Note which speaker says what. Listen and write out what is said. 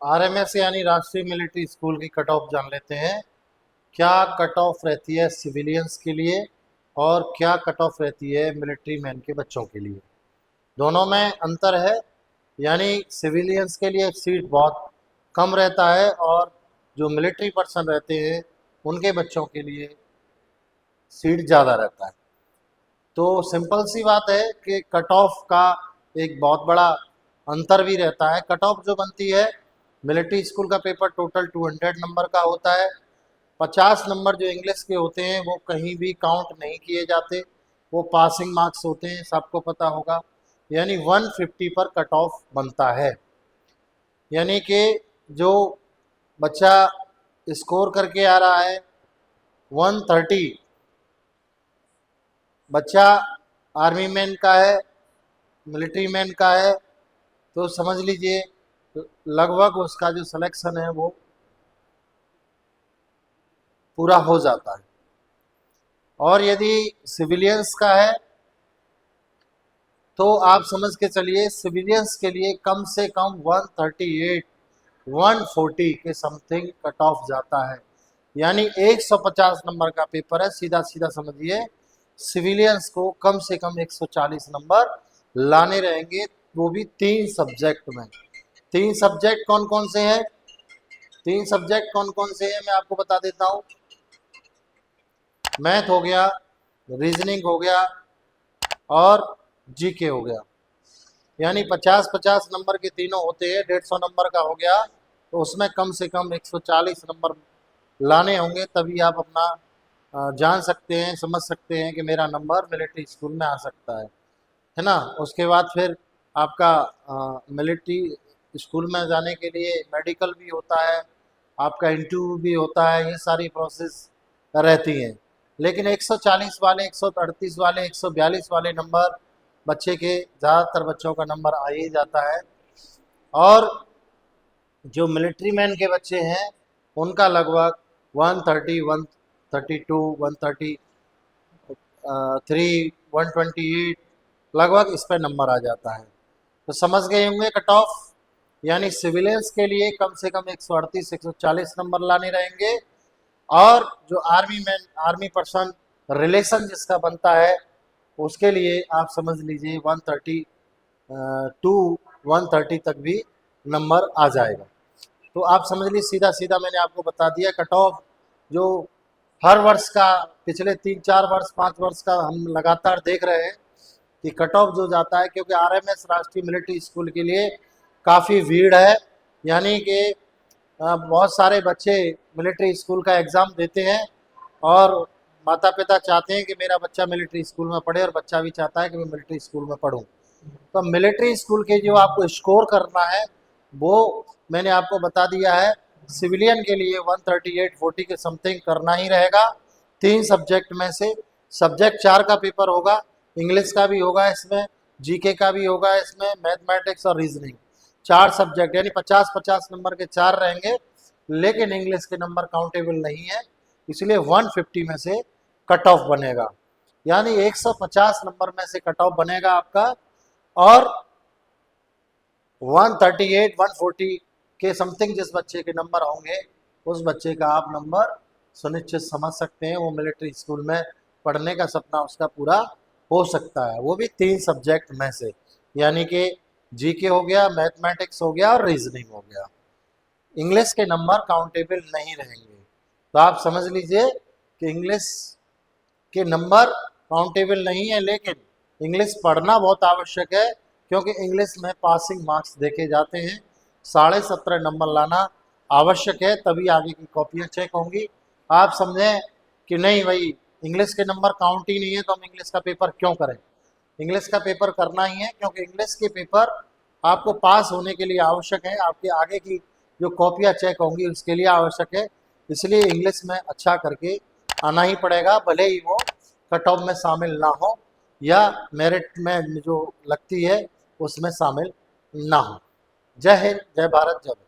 Speaker 1: RMS यानी राष्ट्रीय military school की कट ऑफ जान लेते हैं। क्या कट ऑफ रहती है सिविलियंस के लिए और क्या कट ऑफ रहती है मिलिट्री मैन के बच्चों के लिए। दोनों में अंतर है। यानी सिविलियंस के लिए सीट बहुत कम रहता है और जो मिलिट्री पर्सन रहते हैं उनके बच्चों के लिए सीट ज़्यादा रहता है। तो सिंपल सी बात है कि कट ऑफ का एक बहुत बड़ा अंतर भी रहता है। कट ऑफ जो बनती है मिलिट्री स्कूल का पेपर टोटल 200 नंबर का होता है। 50 नंबर जो इंग्लिश के होते हैं वो कहीं भी काउंट नहीं किए जाते, वो पासिंग मार्क्स होते हैं, सबको पता होगा। यानी 150 पर कट ऑफ बनता है। यानी कि जो बच्चा स्कोर करके आ रहा है 130, बच्चा आर्मी मैन का है, मिलिट्री मैन का है, तो समझ लीजिए लगभग उसका जो सिलेक्शन है वो पूरा हो जाता है। और यदि सिविलियंस का है तो आप समझ के चलिए सिविलियंस के लिए कम से कम 138 140 के समथिंग कट ऑफ जाता है। यानी 150 नंबर का पेपर है, सीधा सीधा समझिए सिविलियंस को कम से कम 140 नंबर लाने रहेंगे, वो भी 3 सब्जेक्ट में। 3 सब्जेक्ट कौन कौन से हैं? 3 सब्जेक्ट कौन कौन से हैं मैं आपको बता देता हूँ। मैथ हो गया, रीजनिंग हो गया और जीके हो गया। यानी 50-50 नंबर के तीनों होते हैं, 150 नंबर का हो गया, तो उसमें कम से कम 140 नंबर लाने होंगे, तभी आप अपना जान सकते हैं, समझ सकते हैं कि मेरा नंबर मिलिट्री स्कूल में आ सकता है ना। उसके बाद फिर आपका मिलिट्री स्कूल में जाने के लिए मेडिकल भी होता है, आपका इंटरव्यू भी होता है, ये सारी प्रोसेस रहती हैं। लेकिन 140 वाले, 138 वाले, 142 वाले नंबर बच्चे के, ज़्यादातर बच्चों का नंबर आ ही जाता है। और जो मिलिट्री मैन के बच्चे हैं उनका लगभग 130, 132, 133, 128 लगभग इस पर नंबर आ जाता है। तो समझ गए होंगे कट ऑफ। यानी सिविलियंस के लिए कम से कम 138 140 नंबर लाने रहेंगे, और जो army man, army person relation जिसका बनता है उसके लिए आप समझ लीजिए 130 टू 130 तक भी नंबर आ जाएगा। तो आप समझ लीजिए सीधा सीधा मैंने आपको बता दिया कट ऑफ जो हर वर्ष का, पिछले 3-4 वर्ष 5 वर्ष का हम लगातार देख रहे हैं कि कट ऑफ जो जाता है, क्योंकि आरएमएस राष्ट्रीय मिलिट्री स्कूल के लिए काफ़ी भीड़ है। यानी कि बहुत सारे बच्चे मिलिट्री स्कूल का एग्ज़ाम देते हैं और माता पिता चाहते हैं कि मेरा बच्चा मिलिट्री स्कूल में पढ़े, और बच्चा भी चाहता है कि मैं मिलिट्री स्कूल में पढ़ूं। तो मिलिट्री स्कूल के जो आपको स्कोर करना है वो मैंने आपको बता दिया है। सिविलियन के लिए 138-40 के समथिंग करना ही रहेगा। 3 सब्जेक्ट में से सब्जेक्ट 4 का पेपर होगा, इंग्लिश का भी होगा इसमें, जीके का भी होगा इसमें, मैथमेटिक्स और रीजनिंग। 4 सब्जेक्ट यानी 50-50 नंबर के 4 रहेंगे, लेकिन इंग्लिश के नंबर काउंटेबल नहीं है, इसलिए 150 में से कट ऑफ बनेगा। यानी 150 नंबर में से कट ऑफ बनेगा आपका, और 138 140 के समथिंग जिस बच्चे के नंबर होंगे उस बच्चे का आप नंबर सुनिश्चित समझ सकते हैं, वो मिलिट्री स्कूल में पढ़ने का सपना उसका पूरा हो सकता है, वो भी 3 सब्जेक्ट में से। यानी कि जीके हो गया, मैथमेटिक्स हो गया और रीजनिंग हो गया। इंग्लिश के नंबर काउंटेबल नहीं रहेंगे। तो आप समझ लीजिए कि इंग्लिश के नंबर काउंटेबल नहीं है, लेकिन इंग्लिश पढ़ना बहुत आवश्यक है, क्योंकि इंग्लिश में पासिंग मार्क्स देखे जाते हैं। 17.5 नंबर लाना आवश्यक है, तभी आगे की कॉपियाँ चेक होंगी। आप समझें कि नहीं भाई इंग्लिश के नंबर काउंट ही नहीं है तो हम इंग्लिश का पेपर क्यों करें। इंग्लिश का पेपर करना ही है, क्योंकि इंग्लिश के पेपर आपको पास होने के लिए आवश्यक है, आपके आगे की जो कॉपियाँ चेक होंगी उसके लिए आवश्यक है। इसलिए इंग्लिश में अच्छा करके आना ही पड़ेगा, भले ही वो कट ऑफ में शामिल ना हो या मेरिट में जो लगती है उसमें शामिल ना हो। जय हिंद, जय भारत, जय भारत।